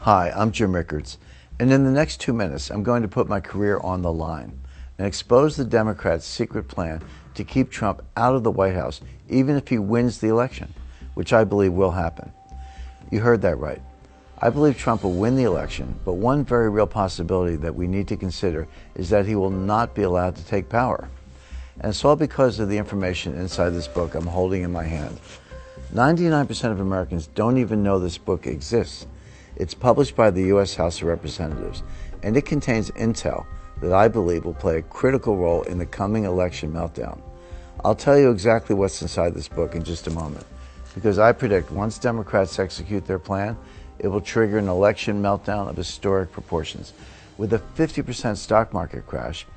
Hi, I'm Jim Rickards, and in the next 2 minutes, I'm going to put my career on the line and expose the Democrats' secret plan to keep Trump out of the White House, even if he wins the election, which I believe will happen. You heard that right. I believe Trump will win the election, but one very real possibility that we need to consider is that he will not be allowed to take power. And it's all because of the information inside this book I'm holding in my hand. 99% of Americans don't even know this book exists. It's published by the U.S. House of Representatives, and it contains intel that I believe will play a critical role in the coming election meltdown. I'll tell you exactly what's inside this book in just a moment, because I predict once Democrats execute their plan, it will trigger an election meltdown of historic proportions, with a 50% stock market crash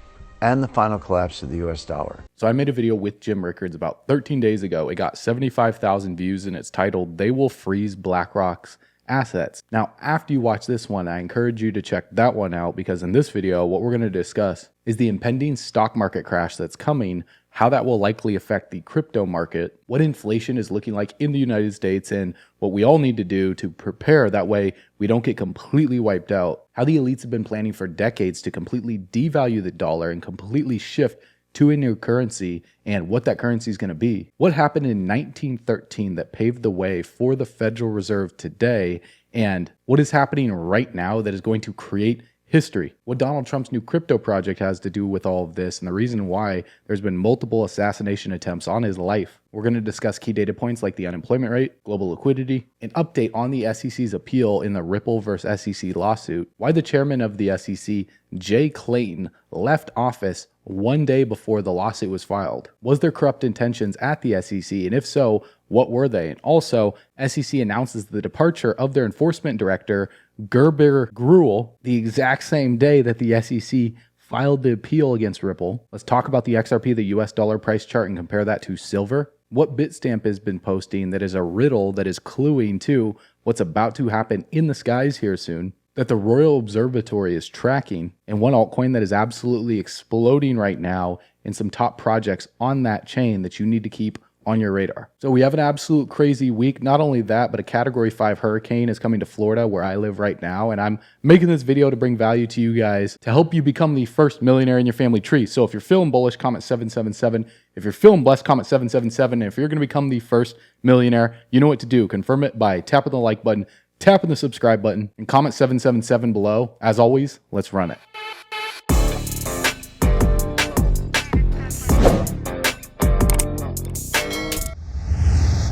and the final collapse of the US dollar. So I made a video with Jim Rickards about 13 days ago. It got 75,000 views and it's titled, "They Will Freeze BlackRock's Assets." Now, after you watch this one, I encourage you to check that one out, because in this video, what we're going to discuss is the impending stock market crash that's coming, how that will likely affect the crypto market, what inflation is looking like in the United States, and what we all need to do to prepare that way we don't get completely wiped out, how the elites have been planning for decades to completely devalue the dollar and completely shift to a new currency, and what that currency is going to be. What happened in 1913 that paved the way for the Federal Reserve today, and what is happening right now that is going to create history. What Donald Trump's new crypto project has to do with all of this, and the reason why there's been multiple assassination attempts on his life. We're going to discuss key data points like the unemployment rate, global liquidity, an update on the SEC's appeal in the Ripple versus SEC lawsuit, why the chairman of the SEC, Jay Clayton, left office 1 day before the lawsuit was filed. Was there corrupt intentions at the SEC, and if so, what were they? And also, SEC announces the departure of their enforcement director, Gerber Gruhl, the exact same day that the SEC filed the appeal against Ripple. Let's talk about the XRP, the US dollar price chart, and compare that to silver. What Bitstamp has been posting that is a riddle that is cluing to what's about to happen in the skies here soon, that the Royal Observatory is tracking, and one altcoin that is absolutely exploding right now, and some top projects on that chain that you need to keep on your radar. So we have an absolute crazy week. Not only that, but a Category 5 hurricane is coming to Florida, where I live right now, and I'm making this video to bring value to you guys to help you become the first millionaire in your family tree. So if you're feeling bullish, comment 777. If you're feeling blessed, comment 777. And if you're going to become the first millionaire, you know what to do. Confirm it by tapping the like button, tapping the subscribe button, and comment 777 below. As always, let's run it.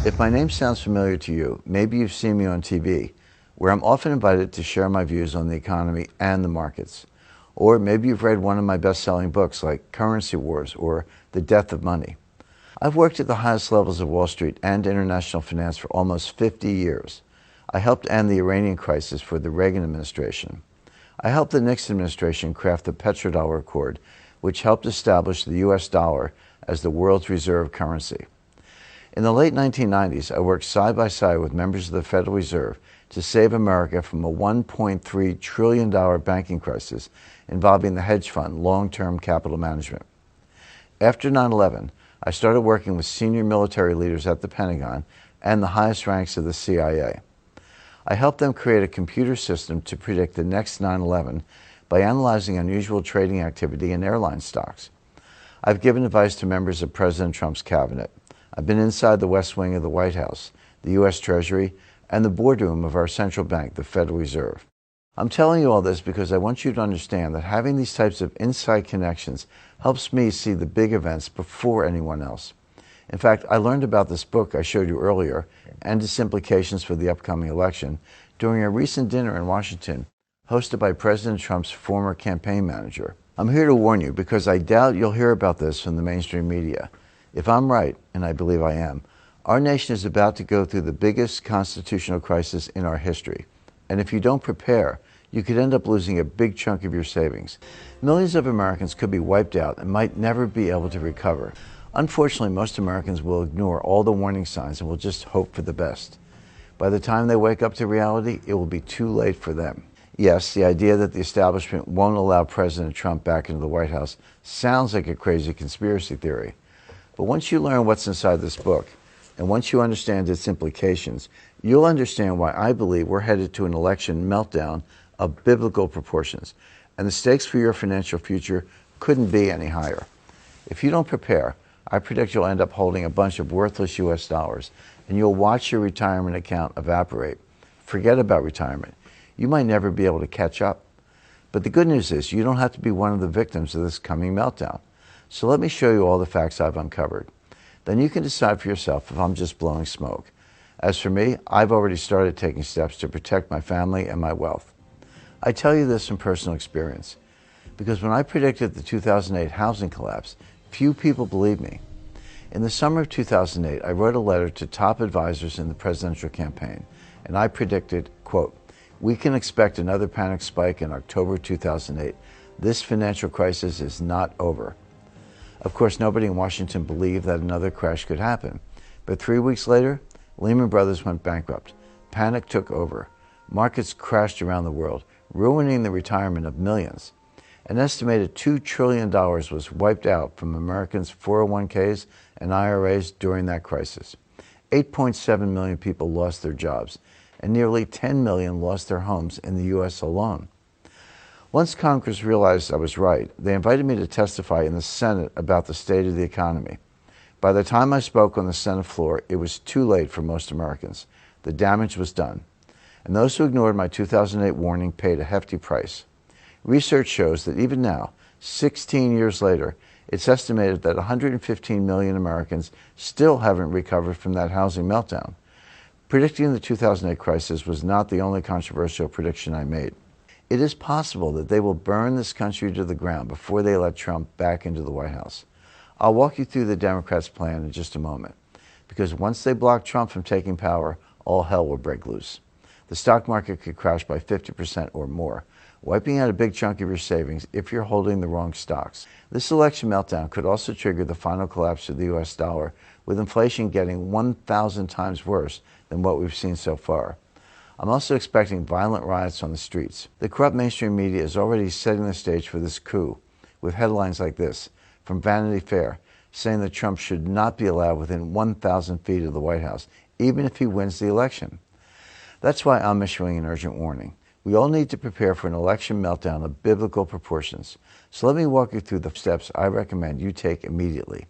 If my name sounds familiar to you, maybe you've seen me on TV, where I'm often invited to share my views on the economy and the markets. Or maybe you've read one of my best-selling books like Currency Wars or The Death of Money. I've worked at the highest levels of Wall Street and international finance for almost 50 years. I helped end the Iranian crisis for the Reagan administration. I helped the Nixon administration craft the petrodollar accord, which helped establish the US dollar as the world's reserve currency. In the late 1990s, I worked side by side with members of the Federal Reserve to save America from a $1.3 trillion banking crisis involving the hedge fund long-term capital management. After 9/11, I started working with senior military leaders at the Pentagon and the highest ranks of the CIA. I helped them create a computer system to predict the next 9/11 by analyzing unusual trading activity in airline stocks. I've given advice to members of President Trump's cabinet. I've been inside the West Wing of the White House, the U.S. Treasury, and the boardroom of our central bank, the Federal Reserve. I'm telling you all this because I want you to understand that having these types of inside connections helps me see the big events before anyone else. In fact, I learned about this book I showed you earlier and its implications for the upcoming election during a recent dinner in Washington, hosted by President Trump's former campaign manager. I'm here to warn you because I doubt you'll hear about this from the mainstream media. If I'm right, and I believe I am, our nation is about to go through the biggest constitutional crisis in our history. And if you don't prepare, you could end up losing a big chunk of your savings. Millions of Americans could be wiped out and might never be able to recover. Unfortunately, most Americans will ignore all the warning signs and will just hope for the best. By the time they wake up to reality, it will be too late for them. Yes, the idea that the establishment won't allow President Trump back into the White House sounds like a crazy conspiracy theory. But once you learn what's inside this book, and once you understand its implications, you'll understand why I believe we're headed to an election meltdown of biblical proportions, and the stakes for your financial future couldn't be any higher. If you don't prepare, I predict you'll end up holding a bunch of worthless US dollars, and you'll watch your retirement account evaporate. Forget about retirement. You might never be able to catch up. But the good news is you don't have to be one of the victims of this coming meltdown. So let me show you all the facts I've uncovered. Then you can decide for yourself if I'm just blowing smoke. As for me, I've already started taking steps to protect my family and my wealth. I tell you this from personal experience, because when I predicted the 2008 housing collapse, few people believed me. In the summer of 2008, I wrote a letter to top advisors in the presidential campaign, and I predicted, quote, "We can expect another panic spike in October 2008. This financial crisis is not over." Of course, nobody in Washington believed that another crash could happen. But 3 weeks later, Lehman Brothers went bankrupt. Panic took over. Markets crashed around the world, ruining the retirement of millions. An estimated $2 trillion was wiped out from Americans' 401ks and IRAs during that crisis. 8.7 million people lost their jobs, and nearly 10 million lost their homes in the U.S. alone. Once Congress realized I was right, they invited me to testify in the Senate about the state of the economy. By the time I spoke on the Senate floor, it was too late for most Americans. The damage was done. And those who ignored my 2008 warning paid a hefty price. Research shows that even now, 16 years later, it's estimated that 115 million Americans still haven't recovered from that housing meltdown. Predicting the 2008 crisis was not the only controversial prediction I made. It is possible that they will burn this country to the ground before they let Trump back into the White House. I'll walk you through the Democrats' plan in just a moment, because once they block Trump from taking power, all hell will break loose. The stock market could crash by 50% or more, wiping out a big chunk of your savings if you're holding the wrong stocks. This election meltdown could also trigger the final collapse of the US dollar, with inflation getting 1,000 times worse than what we've seen so far. I'm also expecting violent riots on the streets. The corrupt mainstream media is already setting the stage for this coup, with headlines like this from Vanity Fair, saying that Trump should not be allowed within 1,000 feet of the White House, even if he wins the election. That's why I'm issuing an urgent warning. We all need to prepare for an election meltdown of biblical proportions. So let me walk you through the steps I recommend you take immediately.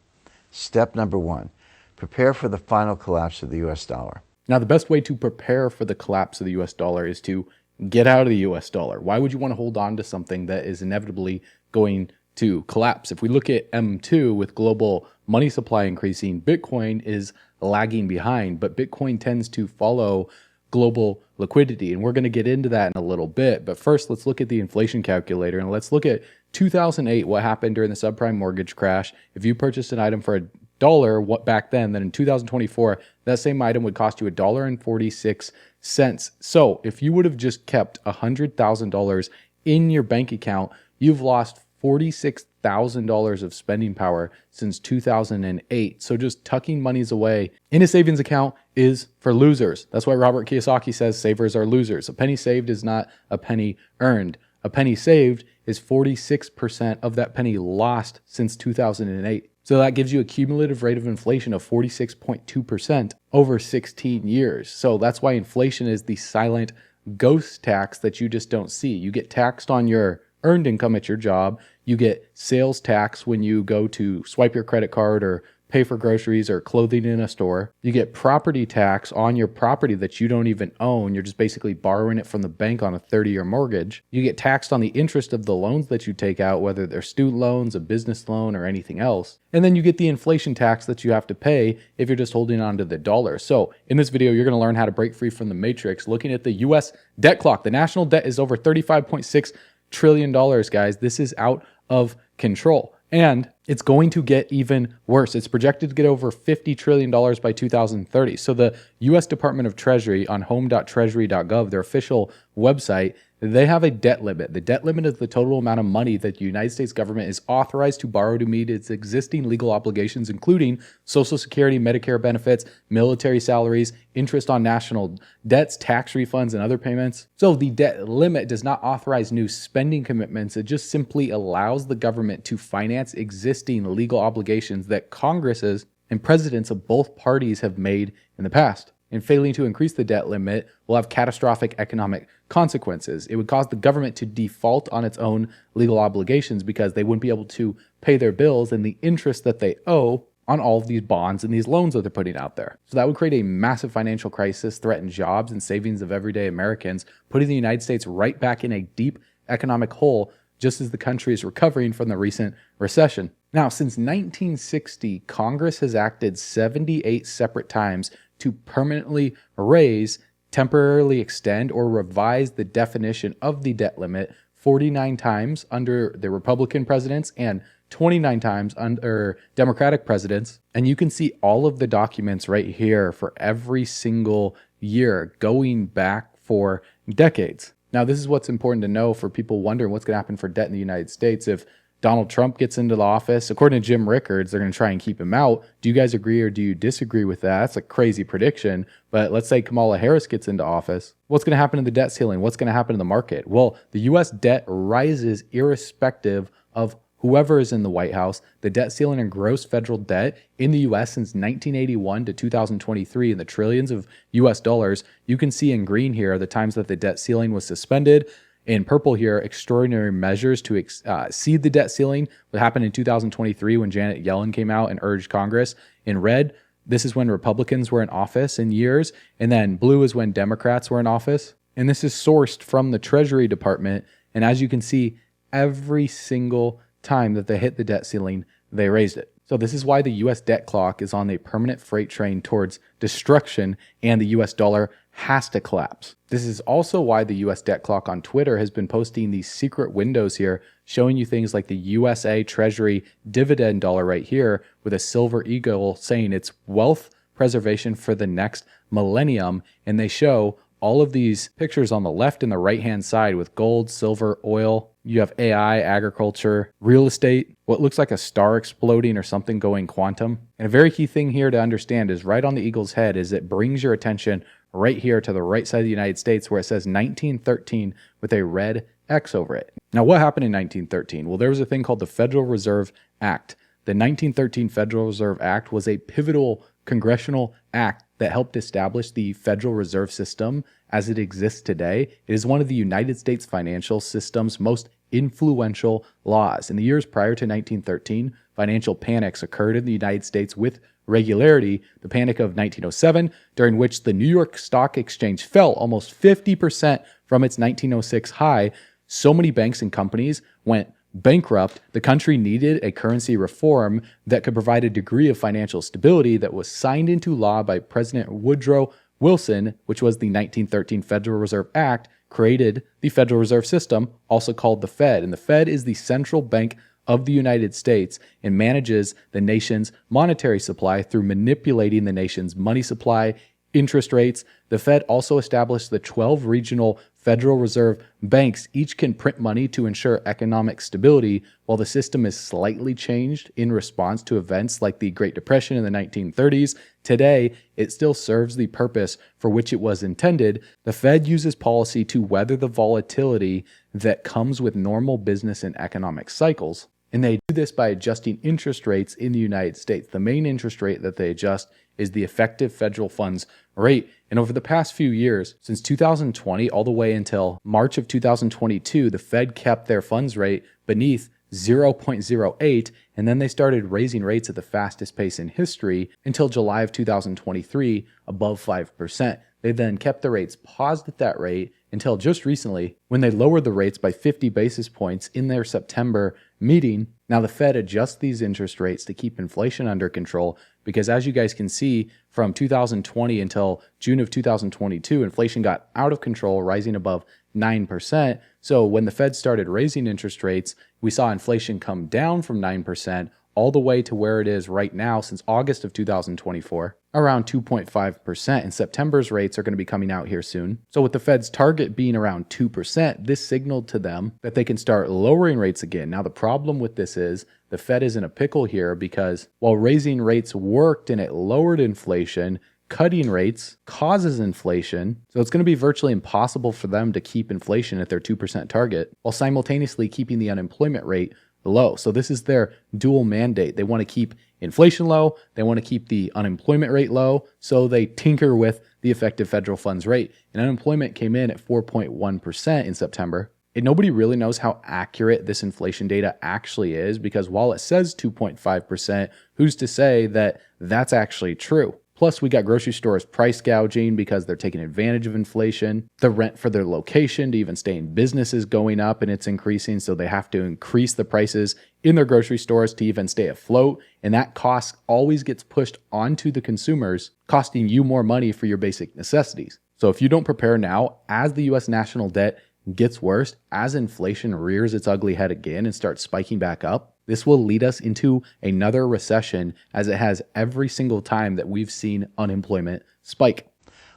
Step number 1, prepare for the final collapse of the US dollar. Now, the best way to prepare for the collapse of the US dollar is to get out of the US dollar. Why would you want to hold on to something that is inevitably going to collapse? If we look at M2 with global money supply increasing, Bitcoin is lagging behind, but Bitcoin tends to follow global liquidity. And we're going to get into that in a little bit. But first, let's look at the inflation calculator and let's look at 2008, what happened during the subprime mortgage crash. If you purchased an item for $1 back then in 2024, that same item would cost you $1.46. So if you would have just kept $100,000 in your bank account, you've lost $46,000 of spending power since 2008. So just tucking monies away in a savings account is for losers. That's why Robert Kiyosaki says savers are losers. A penny saved is not a penny earned. A penny saved is 46% of that penny lost since 2008. So that gives you a cumulative rate of inflation of 46.2% over 16 years. So that's why inflation is the silent ghost tax that you just don't see. You get taxed on your earned income at your job. You get sales tax when you go to swipe your credit card or pay for groceries or clothing in a store. You get property tax on your property that you don't even own. You're just basically borrowing it from the bank on a 30-year mortgage. You get taxed on the interest of the loans that you take out, whether they're student loans, a business loan, or anything else. And then you get the inflation tax that you have to pay if you're just holding on to the dollar. So in this video, you're going to learn how to break free from the matrix, looking at the US debt clock. The national debt is over $35.6 trillion, guys. This is out of control. And it's going to get even worse. It's projected to get over $50 trillion by 2030. So the U.S. Department of Treasury on home.treasury.gov, their official website, they have a debt limit. The debt limit is the total amount of money that the United States government is authorized to borrow to meet its existing legal obligations, including Social Security, Medicare benefits, military salaries, interest on national debts, tax refunds, and other payments. So the debt limit does not authorize new spending commitments. It just simply allows the government to finance existing legal obligations that Congresses and presidents of both parties have made in the past. and failing to increase the debt limit will have catastrophic economic consequences. It would cause the government to default on its own legal obligations because they wouldn't be able to pay their bills and the interest that they owe on all of these bonds and these loans that they're putting out there. So that would create a massive financial crisis, threaten jobs and savings of everyday Americans, putting the United States right back in a deep economic hole just as the country is recovering from the recent recession. Now, since 1960, Congress has acted 78 separate times to permanently raise, temporarily extend, or revise the definition of the debt limit 49 times under the Republican presidents and 29 times under Democratic presidents. And you can see all of the documents right here for every single year going back for decades. Now, this is what's important to know for people wondering what's going to happen for debt in the United States. If Donald Trump gets into the office, according to Jim Rickards, they're going to try and keep him out. Do you guys agree or do you disagree with that? That's a crazy prediction. But let's say Kamala Harris gets into office. What's going to happen to the debt ceiling? What's going to happen to the market? Well, the U.S. debt rises irrespective of whoever is in the White House. The debt ceiling and gross federal debt in the U.S. since 1981 to 2023 in the trillions of U.S. dollars. You can see in green here the times that the debt ceiling was suspended. In purple here, extraordinary measures to exceed the debt ceiling. What happened in 2023 when Janet Yellen came out and urged Congress. In red, this is when Republicans were in office in years. And then blue is when Democrats were in office. And this is sourced from the Treasury Department. And as you can see, every single time that they hit the debt ceiling, they raised it. So this is why the U.S. debt clock is on a permanent freight train towards destruction and the U.S. dollar has to collapse. This is also why the U.S. debt clock on Twitter has been posting these secret windows here, showing you things like the USA Treasury dividend dollar right here with a silver eagle saying it's wealth preservation for the next millennium. And they show all of these pictures on the left and the right-hand side with gold, silver, oil. You have AI, agriculture, real estate, what looks like a star exploding or something going quantum. And a very key thing here to understand is right on the eagle's head is it brings your attention right here to the right side of the United States where it says 1913 with a red X over it. Now, what happened in 1913? Well, there was a thing called the Federal Reserve Act. The 1913 Federal Reserve Act was a pivotal congressional act that helped establish the Federal Reserve System as it exists today. It is one of the United States financial system's most influential laws. In the years prior to 1913, financial panics occurred in the United States with regularity. The Panic of 1907, during which the New York Stock Exchange fell almost 50% from its 1906 high. So many banks and companies went bankrupt. The country needed a currency reform that could provide a degree of financial stability that was signed into law by President Woodrow Wilson, which was the 1913 Federal Reserve Act, created the Federal Reserve System, also called the Fed. And the Fed is the central bank of the United States and manages the nation's monetary supply through manipulating the nation's money supply, interest rates. The Fed also established the 12 regional Federal Reserve banks. Each can print money to ensure economic stability. While the system is slightly changed in response to events like the Great Depression in the 1930s, today it still serves the purpose for which it was intended. The Fed uses policy to weather the volatility that comes with normal business and economic cycles. And they do this by adjusting interest rates in the United States. The main interest rate that they adjust is the effective federal funds rate. And over the past few years, since 2020 all the way until March of 2022, the Fed kept their funds rate beneath 0.08, and then they started raising rates at the fastest pace in history until July of 2023, above 5%. They then kept the rates paused at that rate until just recently when they lowered the rates by 50 basis points in their September meeting. Now the Fed adjusts these interest rates to keep inflation under control because, as you guys can see, from 2020 until June of 2022, inflation got out of control, rising above 9%. So when the Fed started raising interest rates, we saw inflation come down from 9% all the way to where it is right now since August of 2024, around 2.5%. And September's rates are going to be coming out here soon. So with the Fed's target being around 2%, this signaled to them that they can start lowering rates again. Now, the problem with this is the Fed is in a pickle here because while raising rates worked and it lowered inflation, cutting rates causes inflation. So it's going to be virtually impossible for them to keep inflation at their 2% target while simultaneously keeping the unemployment rate low. So this is their dual mandate. They want to keep inflation low, they want to keep the unemployment rate low, so they tinker with the effective federal funds rate. And unemployment came in at 4.1% in September. And nobody really knows how accurate this inflation data actually is, because while it says 2.5%, who's to say that that's actually true? Plus, we got grocery stores price gouging because they're taking advantage of inflation. The rent for their location to even stay in business is going up and it's increasing, so they have to increase the prices in their grocery stores to even stay afloat. And that cost always gets pushed onto the consumers, costing you more money for your basic necessities. So if you don't prepare now, as the US national debt gets worse, as inflation rears its ugly head again and starts spiking back up, this will lead us into another recession, as it has every single time that we've seen unemployment spike.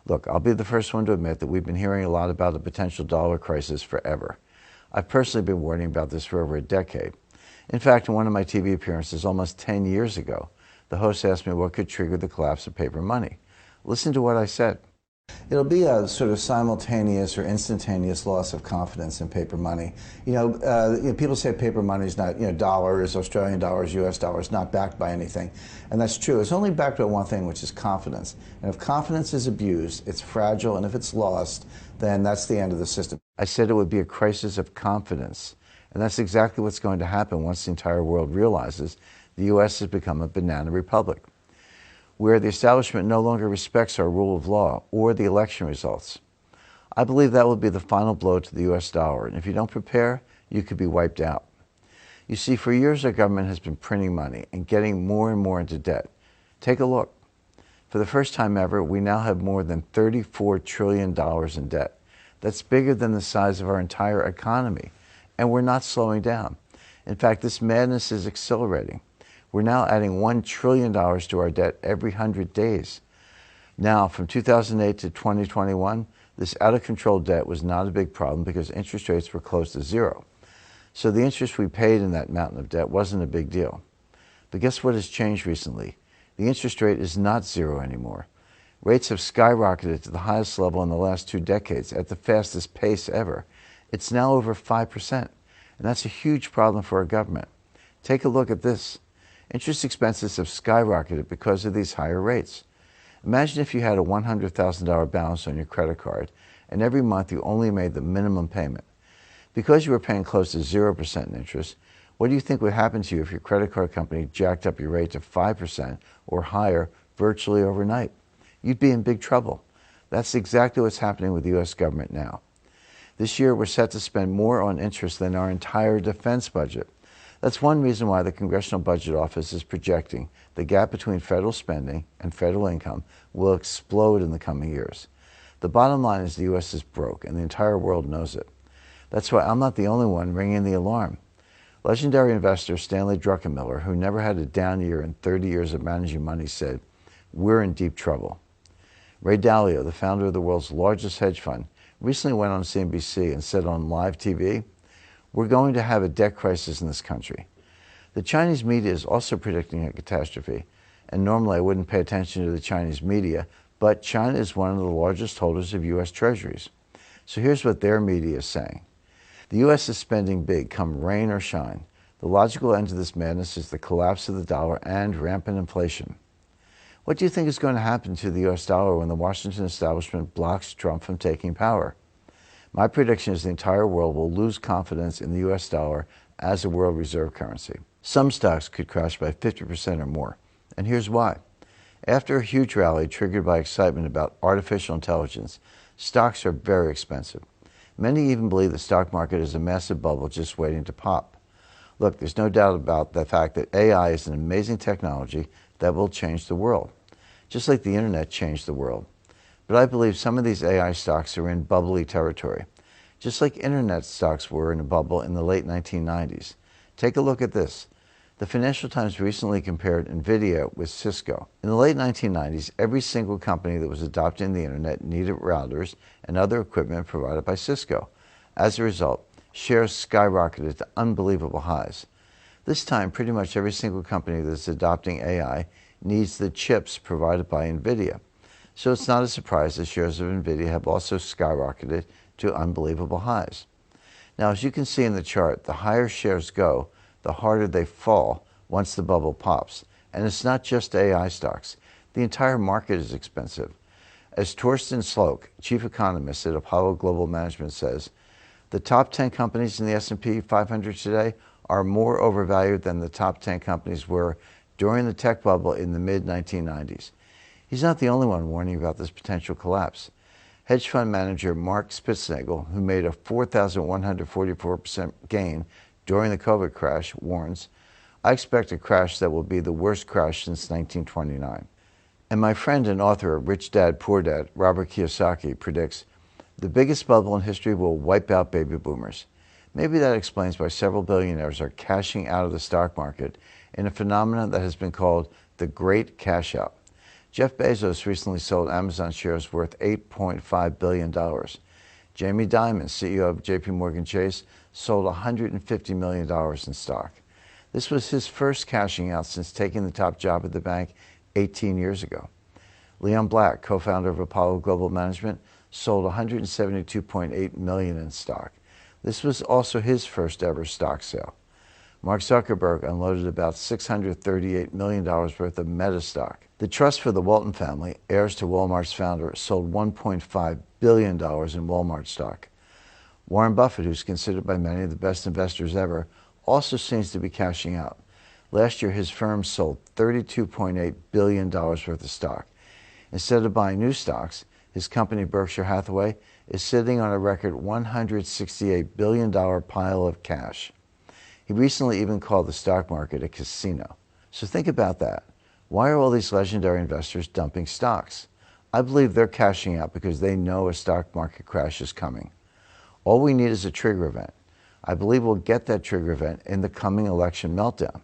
Look, I'll be the first one to admit that we've been hearing a lot about a potential dollar crisis forever. I've personally been warning about this for over a decade. In fact, in one of my TV appearances almost 10 years ago, the host asked me what could trigger the collapse of paper money. Listen to what I said. It'll be a sort of simultaneous or instantaneous loss of confidence in paper money. People say paper money is not, dollars, Australian dollars, US dollars, not backed by anything. And that's true. It's only backed by one thing, which is confidence. And if confidence is abused, it's fragile, and if it's lost, then that's the end of the system. I said it would be a crisis of confidence. And that's exactly what's going to happen once the entire world realizes the US has become a banana republic, where the establishment no longer respects our rule of law or the election results. I believe that will be the final blow to the US dollar, and if you don't prepare, you could be wiped out. You see, for years our government has been printing money and getting more and more into debt. Take a look. For the first time ever, we now have more than $34 trillion in debt. That's bigger than the size of our entire economy, and we're not slowing down. In fact, this madness is accelerating. We're now adding $1 trillion to our debt every 100 days. Now, from 2008 to 2021, this out-of-control debt was not a big problem because interest rates were close to zero. So the interest we paid in that mountain of debt wasn't a big deal. But guess what has changed recently? The interest rate is not zero anymore. Rates have skyrocketed to the highest level in the last 2 decades at the fastest pace ever. It's now over 5%, and that's a huge problem for our government. Take a look at this. Interest expenses have skyrocketed because of these higher rates. Imagine if you had a $100,000 balance on your credit card, and every month you only made the minimum payment. Because you were paying close to 0% in interest, what do you think would happen to you if your credit card company jacked up your rate to 5% or higher virtually overnight? You'd be in big trouble. That's exactly what's happening with the US government now. This year we're set to spend more on interest than our entire defense budget. That's one reason why the Congressional Budget Office is projecting the gap between federal spending and federal income will explode in the coming years. The bottom line is the U.S. is broke, and the entire world knows it. That's why I'm not the only one ringing the alarm. Legendary investor Stanley Druckenmiller, who never had a down year in 30 years of managing money, said, "We're in deep trouble." Ray Dalio, the founder of the world's largest hedge fund, recently went on CNBC and said on live TV, "We're going to have a debt crisis in this country." The Chinese media is also predicting a catastrophe, and normally I wouldn't pay attention to the Chinese media, but China is one of the largest holders of U.S. treasuries. So here's what their media is saying. The U.S. is spending big, come rain or shine. The logical end to this madness is the collapse of the dollar and rampant inflation. What do you think is going to happen to the U.S. dollar when the Washington establishment blocks Trump from taking power? My prediction is the entire world will lose confidence in the U.S. dollar as a world reserve currency. Some stocks could crash by 50% or more, and here's why. After a huge rally triggered by excitement about artificial intelligence, stocks are very expensive. Many even believe the stock market is a massive bubble just waiting to pop. Look, there's no doubt about the fact that AI is an amazing technology that will change the world, just like the internet changed the world. But I believe some of these AI stocks are in bubbly territory, just like internet stocks were in a bubble in the late 1990s. Take a look at this. The Financial Times recently compared NVIDIA with Cisco. In the late 1990s, every single company that was adopting the internet needed routers and other equipment provided by Cisco. As a result, shares skyrocketed to unbelievable highs. This time, pretty much every single company that's adopting AI needs the chips provided by NVIDIA. So it's not a surprise that shares of NVIDIA have also skyrocketed to unbelievable highs. Now, as you can see in the chart, the higher shares go, the harder they fall once the bubble pops. And it's not just AI stocks. The entire market is expensive. As Torsten Slok, chief economist at Apollo Global Management, says, the top 10 companies in the S&P 500 today are more overvalued than the top 10 companies were during the tech bubble in the mid-1990s. He's not the only one warning about this potential collapse. Hedge fund manager Mark Spitznagel, who made a 4,144% gain during the COVID crash, warns, I expect a crash that will be the worst crash since 1929. And my friend and author of Rich Dad, Poor Dad, Robert Kiyosaki, predicts the biggest bubble in history will wipe out baby boomers. Maybe that explains why several billionaires are cashing out of the stock market in a phenomenon that has been called the Great Cash Out. Jeff Bezos recently sold Amazon shares worth $8.5 billion. Jamie Dimon, CEO of JP Morgan Chase, sold $150 million in stock. This was his first cashing out since taking the top job at the bank 18 years ago. Leon Black, co-founder of Apollo Global Management, sold $172.8 million in stock. This was also his first ever stock sale. Mark Zuckerberg unloaded about $638 million worth of Meta stock. The trust for the Walton family, heirs to Walmart's founder, sold $1.5 billion in Walmart stock. Warren Buffett, who's considered by many the best investors ever, also seems to be cashing out. Last year, his firm sold $32.8 billion worth of stock. Instead of buying new stocks, his company Berkshire Hathaway is sitting on a record $168 billion pile of cash. He recently even called the stock market a casino. So think about that. Why are all these legendary investors dumping stocks? I believe they're cashing out because they know a stock market crash is coming. All we need is a trigger event. I believe we'll get that trigger event in the coming election meltdown,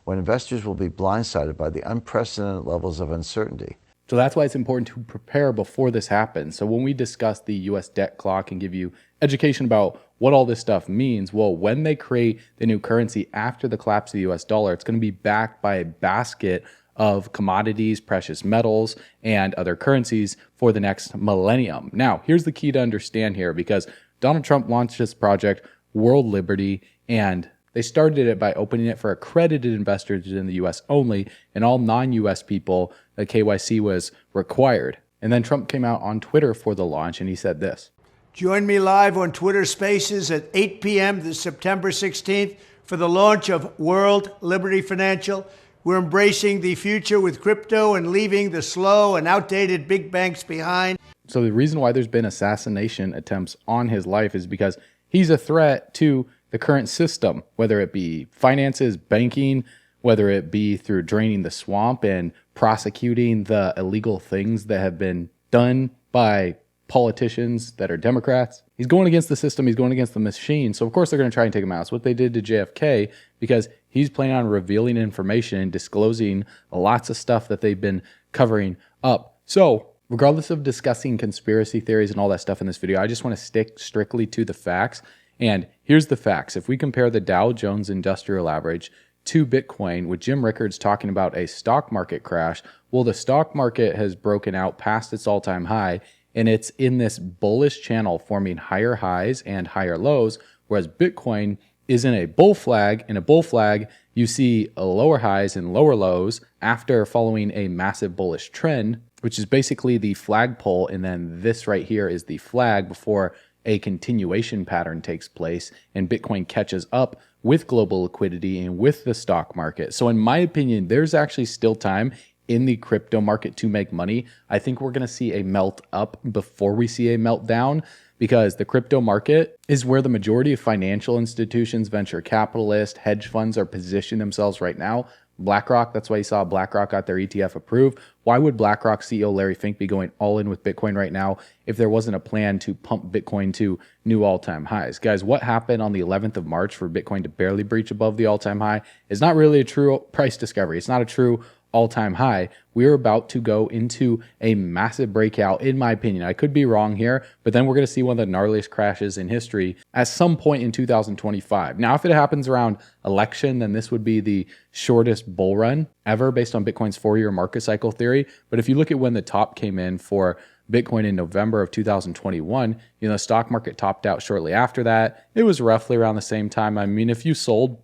when investors will be blindsided by the unprecedented levels of uncertainty. So that's why it's important to prepare before this happens. So when we discuss the US debt clock and give you education about what all this stuff means, well, when they create the new currency after the collapse of the US dollar, it's going to be backed by a basket of commodities, precious metals, and other currencies for the next millennium. Now, here's the key to understand here, because Donald Trump launched this project, World Liberty, and they started it by opening it for accredited investors in the US only, and all non-US people, the KYC was required. And then Trump came out on Twitter for the launch, and he said this. Join me live on Twitter Spaces at 8 p.m. this September 16th for the launch of World Liberty Financial. We're embracing the future with crypto and leaving the slow and outdated big banks behind. So the reason why there's been assassination attempts on his life is because he's a threat to the current system, whether it be finances, banking, whether it be through draining the swamp and prosecuting the illegal things that have been done by politicians that are Democrats. He's going against the system. He's going against the machine. So of course they're going to try and take him out. It's what they did to JFK, because he's planning on revealing information and disclosing lots of stuff that they've been covering up. So regardless of discussing conspiracy theories and all that stuff in this video, I just want to stick strictly to the facts. And here's the facts. If we compare the Dow Jones Industrial Average to Bitcoin, with Jim Rickards talking about a stock market crash, well, the stock market has broken out past its all-time high, and it's in this bullish channel forming higher highs and higher lows, whereas Bitcoin is in a bull flag. In a bull flag, you see lower highs and lower lows after following a massive bullish trend, which is basically the flagpole, and then this right here is the flag before a continuation pattern takes place and Bitcoin catches up with global liquidity and with the stock market. So in my opinion, there's actually still time in the crypto market to make money. I think we're going to see a melt up before we see a meltdown, because the crypto market is where the majority of financial institutions, venture capitalists, hedge funds are positioning themselves right now. BlackRock, that's why you saw BlackRock got their ETF approved. Why would BlackRock CEO Larry Fink be going all in with Bitcoin right now if there wasn't a plan to pump Bitcoin to new all-time highs? Guys, what happened on the 11th of March for Bitcoin to barely breach above the all-time high is not really a true price discovery. It's not a true all-time high. We're about to go into a massive breakout, in my opinion. I could be wrong here, but then we're going to see one of the gnarliest crashes in history at some point in 2025. Now, if it happens around election, then this would be the shortest bull run ever based on Bitcoin's 4-year market cycle theory. But if you look at when the top came in for Bitcoin in November of 2021, the stock market topped out shortly after that. It was roughly around the same time. I mean, if you sold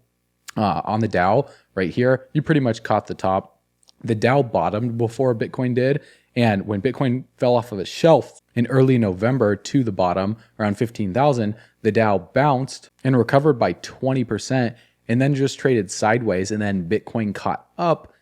on the Dow right here, you pretty much caught the top The Dow bottomed before Bitcoin did. And when Bitcoin fell off of its shelf in early November to the bottom around 15,000, the Dow bounced and recovered by 20% and then just traded sideways. And then Bitcoin caught up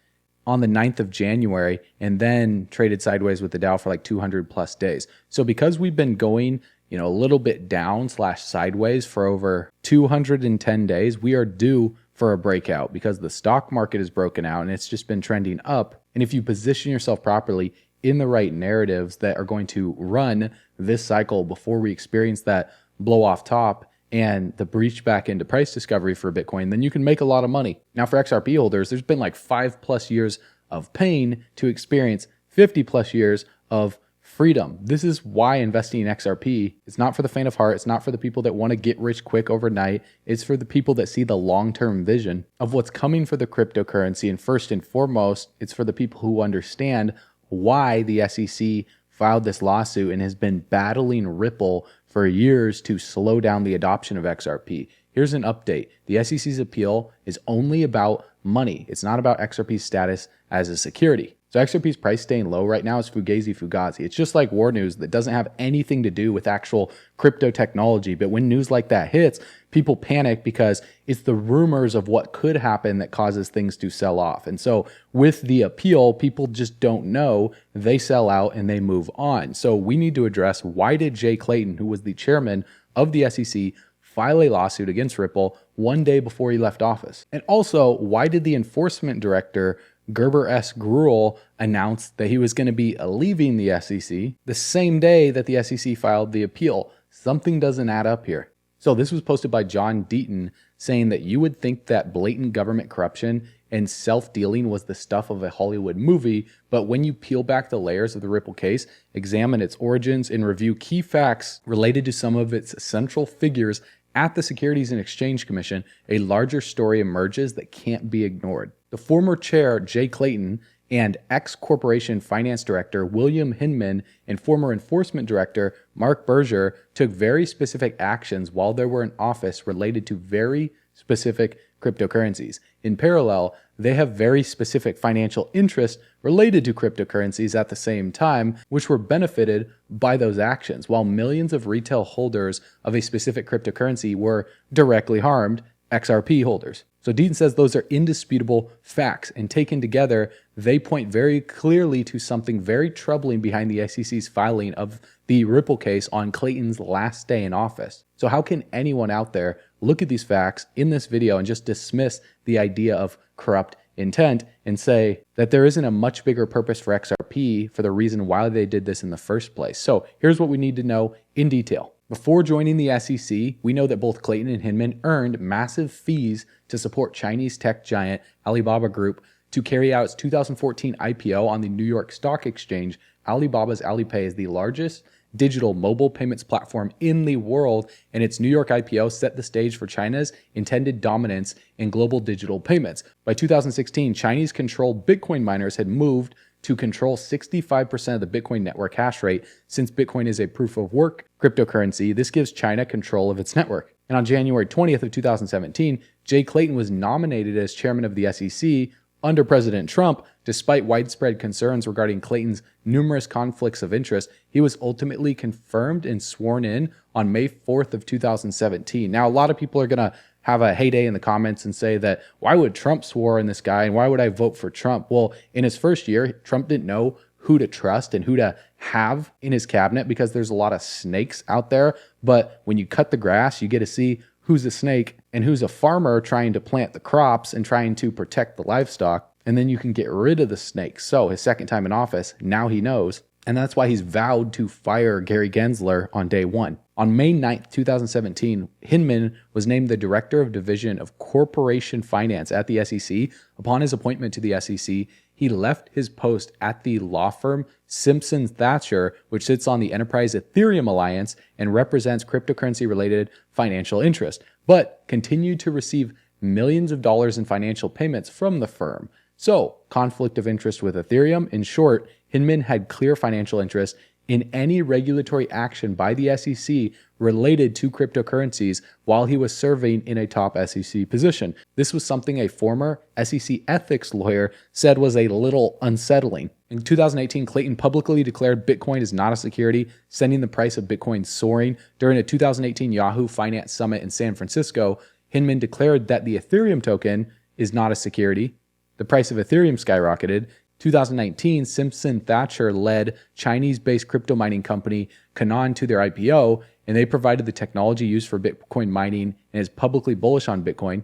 on the 9th of January and then traded sideways with the Dow for like 200 plus days. So because we've been going, a little bit down / sideways for over 210 days, we are due for a breakout because the stock market is broken out and it's just been trending up. And if you position yourself properly in the right narratives that are going to run this cycle before we experience that blow off top and the breach back into price discovery for Bitcoin, then you can make a lot of money. Now for XRP holders, there's been like 5+ years of pain to experience 50+ years of freedom. This is why investing in XRP is not for the faint of heart. It's not for the people that want to get rich quick overnight. It's for the people that see the long-term vision of what's coming for the cryptocurrency. And first and foremost, it's for the people who understand why the SEC filed this lawsuit and has been battling Ripple for years to slow down the adoption of XRP. Here's an update. The SEC's appeal is only about money. It's not about XRP's status as a security. So XRP's price staying low right now is fugazi. It's just like war news that doesn't have anything to do with actual crypto technology. But when news like that hits, people panic because it's the rumors of what could happen that causes things to sell off. And so with the appeal, people just don't know. They sell out and they move on. So we need to address, why did Jay Clayton, who was the chairman of the SEC, file a lawsuit against Ripple one day before he left office? And also, why did the enforcement director Gerber S. Gruhl announced that he was going to be leaving the SEC the same day that the SEC filed the appeal? Something doesn't add up here. So this was posted by John Deaton, saying that you would think that blatant government corruption and self-dealing was the stuff of a Hollywood movie, but when you peel back the layers of the Ripple case, examine its origins, and review key facts related to some of its central figures at the Securities and Exchange Commission, a larger story emerges that can't be ignored. The former chair, Jay Clayton, and ex-corporation finance director William Hinman and former enforcement director Mark Berger took very specific actions while they were in office related to very specific cryptocurrencies. In parallel, they have very specific financial interests related to cryptocurrencies at the same time, which were benefited by those actions, while millions of retail holders of a specific cryptocurrency were directly harmed, XRP holders. So Deaton says those are indisputable facts, and taken together, they point very clearly to something very troubling behind the SEC's filing of the Ripple case on Clayton's last day in office. So how can anyone out there look at these facts in this video and just dismiss the idea of corrupt intent and say that there isn't a much bigger purpose for XRP for the reason why they did this in the first place? So here's what we need to know in detail. Before joining the SEC, we know that both Clayton and Hinman earned massive fees to support Chinese tech giant Alibaba Group to carry out its 2014 IPO on the New York Stock Exchange. Alibaba's Alipay is the largest digital mobile payments platform in the world, and its New York IPO set the stage for China's intended dominance in global digital payments. By 2016, Chinese-controlled Bitcoin miners had moved to control 65% of the Bitcoin network hash rate. Since Bitcoin is a proof-of-work cryptocurrency, this gives China control of its network. And on January 20th of 2017, Jay Clayton was nominated as chairman of the SEC under President Trump. Despite widespread concerns regarding Clayton's numerous conflicts of interest, he was ultimately confirmed and sworn in on May 4th of 2017. Now, a lot of people are going to have a heyday in the comments and say that, why would Trump swear in this guy and why would I vote for Trump? Well, in his first year, Trump didn't know who to trust and who to have in his cabinet because there's a lot of snakes out there. But when you cut the grass, you get to see who's a snake and who's a farmer trying to plant the crops and trying to protect the livestock. And then you can get rid of the snakes. So his second time in office, now he knows. And that's why he's vowed to fire Gary Gensler on day one. On May 9th, 2017, Hinman was named the Director of Division of Corporation Finance at the SEC. Upon his appointment to the SEC, he left his post at the law firm Simpson Thacher, which sits on the Enterprise Ethereum Alliance and represents cryptocurrency-related financial interest, but continued to receive millions of dollars in financial payments from the firm. So, conflict of interest with Ethereum. In short, Hinman had clear financial interest in any regulatory action by the SEC related to cryptocurrencies while he was serving in a top SEC position. This was something a former SEC ethics lawyer said was a little unsettling. In 2018, Clayton publicly declared Bitcoin is not a security, sending the price of Bitcoin soaring. During a 2018 Yahoo Finance Summit in San Francisco, Hinman declared that the Ethereum token is not a security. The price of Ethereum skyrocketed. 2019, Simpson Thacher led Chinese-based crypto mining company Canaan to their IPO, and they provided the technology used for Bitcoin mining and is publicly bullish on Bitcoin.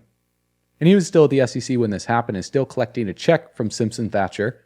And he was still at the SEC when this happened and still collecting a check from Simpson Thacher.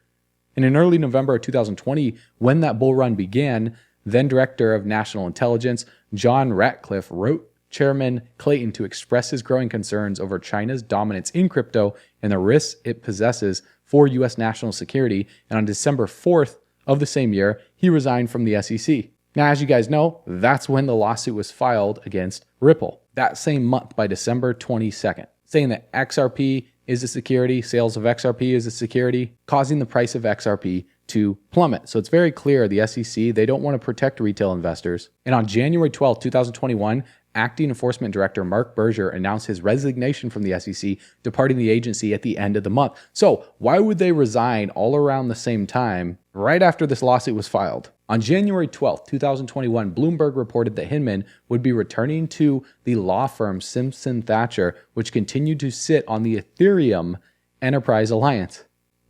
And in early November of 2020, when that bull run began, then Director of National Intelligence John Ratcliffe wrote Chairman Clayton to express his growing concerns over China's dominance in crypto and the risks it possesses for U.S. national security. And on December 4th of the same year, he resigned from the SEC. Now, as you guys know, that's when the lawsuit was filed against Ripple. That same month, by December 22nd, saying that XRP is a security, sales of XRP is a security, causing the price of XRP to plummet. So it's very clear the SEC, they don't want to protect retail investors. And on January 12, 2021, Acting Enforcement Director Mark Berger announced his resignation from the SEC, departing the agency at the end of the month. So why would they resign all around the same time, right after this lawsuit was filed? On January 12, 2021, Bloomberg reported that Hinman would be returning to the law firm Simpson Thacher, which continued to sit on the Ethereum Enterprise Alliance.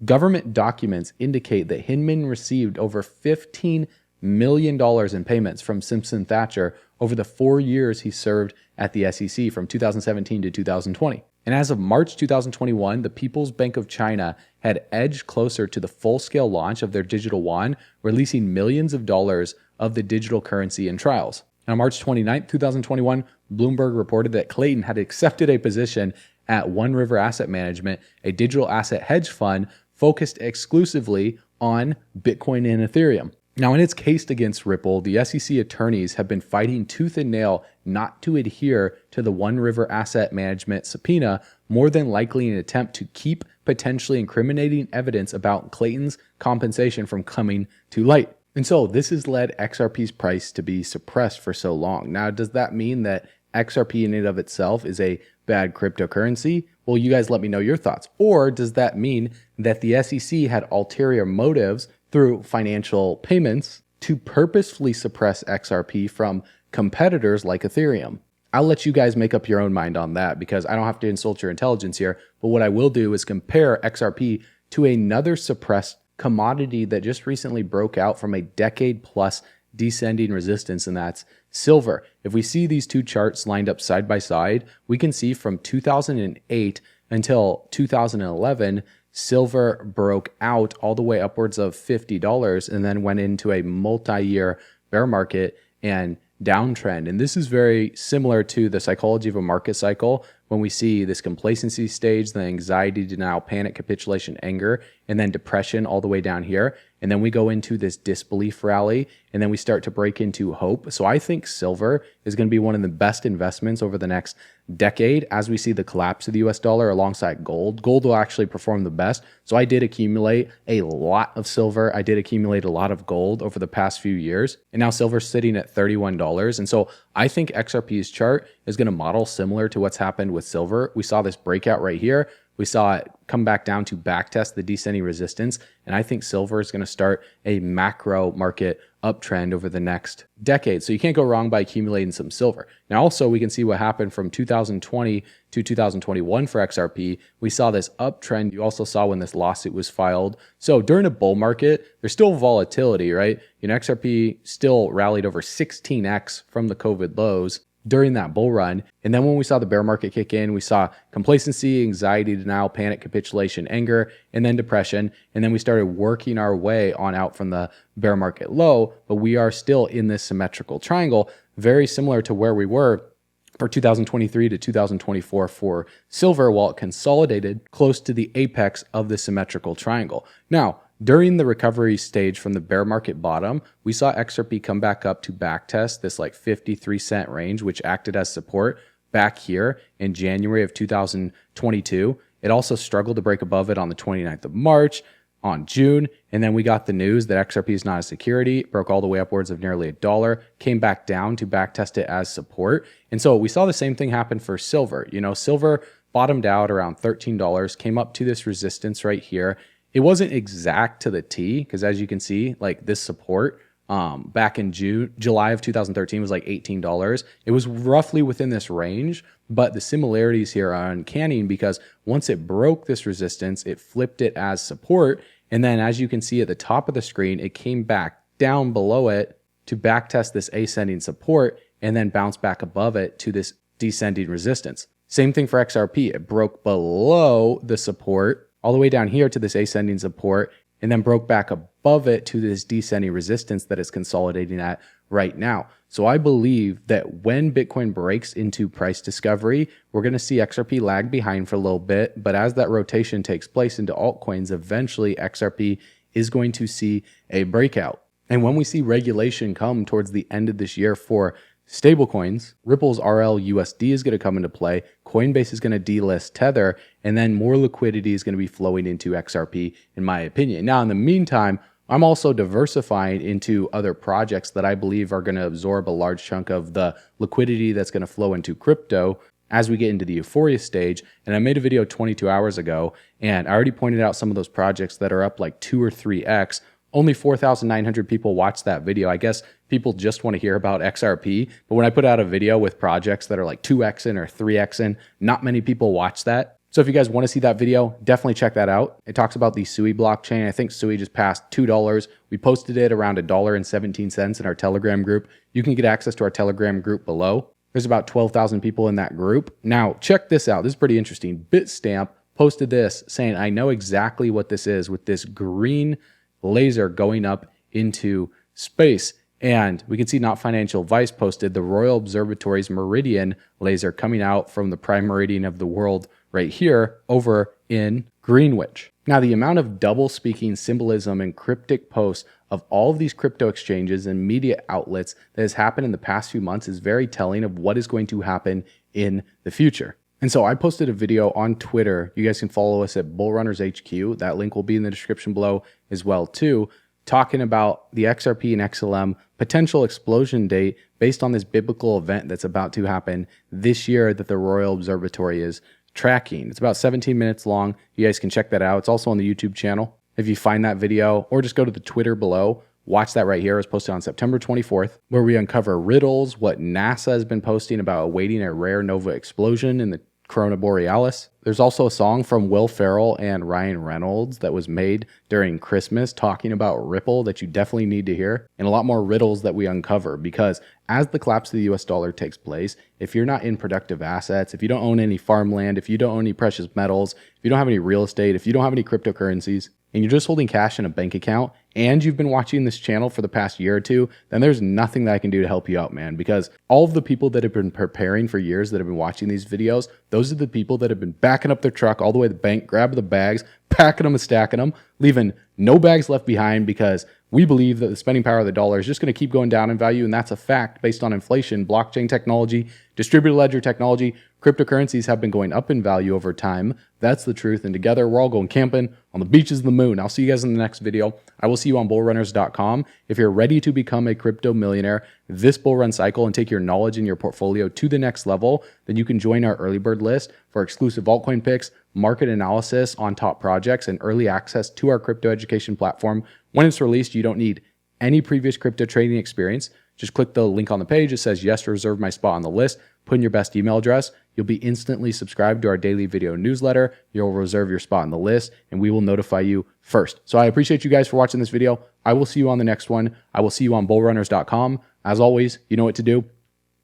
Government documents indicate that Hinman received over $15 million in payments from Simpson Thacher over the 4 years he served at the SEC from 2017 to 2020. And as of March 2021, the People's Bank of China had edged closer to the full-scale launch of their digital yuan, releasing millions of dollars of the digital currency in trials. And on March 29, 2021, Bloomberg reported that Clayton had accepted a position at One River Asset Management, a digital asset hedge fund focused exclusively on Bitcoin and Ethereum. Now, in its case against Ripple, the SEC attorneys have been fighting tooth and nail not to adhere to the One River Asset Management subpoena, more than likely in an attempt to keep potentially incriminating evidence about Clayton's compensation from coming to light. And so this has led XRP's price to be suppressed for so long. Now, does that mean that XRP in and of itself is a bad cryptocurrency? Well, you guys let me know your thoughts. Or does that mean that the SEC had ulterior motives through financial payments to purposefully suppress XRP from competitors like Ethereum? I'll let you guys make up your own mind on that because I don't have to insult your intelligence here. But what I will do is compare XRP to another suppressed commodity that just recently broke out from a decade plus descending resistance, and that's silver. If we see these two charts lined up side by side, we can see from 2008 until 2011, silver broke out all the way upwards of $50 and then went into a multi-year bear market and downtrend. And this is very similar to the psychology of a market cycle when we see this complacency stage, the anxiety, denial, panic, capitulation, anger, and then depression all the way down here. And then we go into this disbelief rally, and then we start to break into hope. So I think silver is going to be one of the best investments over the next decade as we see the collapse of the US dollar alongside gold. Gold will actually perform the best. So I did accumulate a lot of silver. I did accumulate a lot of gold over the past few years. And now silver's sitting at $31. And so I think XRP's chart is going to model similar to what's happened with silver. We saw this breakout right here. We saw it come back down to backtest the descending resistance. And I think silver is going to start a macro market uptrend over the next decade. So you can't go wrong by accumulating some silver. Now, also, we can see what happened from 2020 to 2021 for XRP. We saw this uptrend. You also saw when this lawsuit was filed. So during a bull market, there's still volatility, right? XRP still rallied over 16x from the COVID lows during that bull run. And then when we saw the bear market kick in, we saw complacency, anxiety, denial, panic, capitulation, anger, and then depression. And then we started working our way on out from the bear market low, but we are still in this symmetrical triangle, very similar to where we were for 2023 to 2024 for silver, while it consolidated close to the apex of the symmetrical triangle. Now, during the recovery stage from the bear market bottom, we saw XRP come back up to backtest this like 53-cent range, which acted as support back here in January of 2022. It also struggled to break above it on the 29th of March. on June. And then we got the news that XRP is not a security, broke all the way upwards of nearly $1, came back down to backtest it as support. And so we saw the same thing happen for silver. You know, silver bottomed out around $13, came up to this resistance right here. It wasn't exact to the T, because as you can see, like this support back in July of 2013 was like $18. It was roughly within this range, but the similarities here are uncanny because once it broke this resistance, it flipped it as support. And then as you can see at the top of the screen, it came back down below it to backtest this ascending support and then bounce back above it to this descending resistance. Same thing for XRP. It broke below the support all the way down here to this ascending support and then broke back above it to this descending resistance that it's consolidating at right now. So I believe that when Bitcoin breaks into price discovery, we're going to see XRP lag behind for a little bit. But as that rotation takes place into altcoins, eventually XRP is going to see a breakout. And when we see regulation come towards the end of this year for stablecoins, Ripple's RLUSD is going to come into play. Coinbase is going to delist Tether, and then more liquidity is going to be flowing into XRP, in my opinion. Now, in the meantime, I'm also diversifying into other projects that I believe are going to absorb a large chunk of the liquidity that's going to flow into crypto as we get into the euphoria stage. And I made a video 22 hours ago, and I already pointed out some of those projects that are up like 2 or 3x. Only 4,900 people watched that video. I guess people just want to hear about XRP. But when I put out a video with projects that are like 2xing or 3xing, not many people watch that. So if you guys want to see that video, definitely check that out. It talks about the Sui blockchain. I think Sui just passed $2. We posted it around $1.17 in our Telegram group. You can get access to our Telegram group below. There's about 12,000 people in that group. Now, check this out. This is pretty interesting. Bitstamp posted this saying, I know exactly what this is with this green laser going up into space. And we can see Not Financial Advice posted the Royal Observatory's Meridian laser coming out from the prime meridian of the world right here over in Greenwich. Now, the amount of double speaking symbolism and cryptic posts of all of these crypto exchanges and media outlets that has happened in the past few months is very telling of what is going to happen in the future. And so I posted a video on Twitter. You guys can follow us at Bullrunners HQ. That link will be in the description below as well too, talking about the XRP and XLM potential explosion date based on this biblical event that's about to happen this year that the Royal Observatory is tracking. It's about 17 minutes long. You guys can check that out. It's also on the YouTube channel. If you find that video, or just go to the Twitter below, watch that right here. It was posted on September 24th, where we uncover riddles, what NASA has been posting about awaiting a rare nova explosion in the Corona Borealis. There's also a song from Will Ferrell and Ryan Reynolds that was made during Christmas talking about Ripple that you definitely need to hear, and a lot more riddles that we uncover, because as the collapse of the US dollar takes place, if you're not in productive assets, if you don't own any farmland, if you don't own any precious metals, if you don't have any real estate, if you don't have any cryptocurrencies, and you're just holding cash in a bank account, and you've been watching this channel for the past year or two, then there's nothing that I can do to help you out, man. Because all of the people that have been preparing for years that have been watching these videos, those are the people that have been backing up their truck all the way to the bank, grabbing the bags, packing them and stacking them, leaving no bags left behind, because we believe that the spending power of the dollar is just going to keep going down in value, and that's a fact based on inflation, blockchain technology, distributed ledger technology. Cryptocurrencies have been going up in value over time. That's the truth, and together we're all going camping on the beaches of the moon. I'll see you guys in the next video. I will see you on bullrunners.com. If you're ready to become a crypto millionaire this bull run cycle and take your knowledge in your portfolio to the next level, then you can join our early bird list for exclusive altcoin picks, market analysis on top projects, and early access to our crypto education platform. When it's released, you don't need any previous crypto trading experience. Just click the link on the page. It says yes to reserve my spot on the list. Put in your best email address. You'll be instantly subscribed to our daily video newsletter. You'll reserve your spot on the list, and we will notify you first. So I appreciate you guys for watching this video. I will see you on the next one. I will see you on bullrunners.com. As always, you know what to do.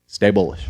Stay bullish.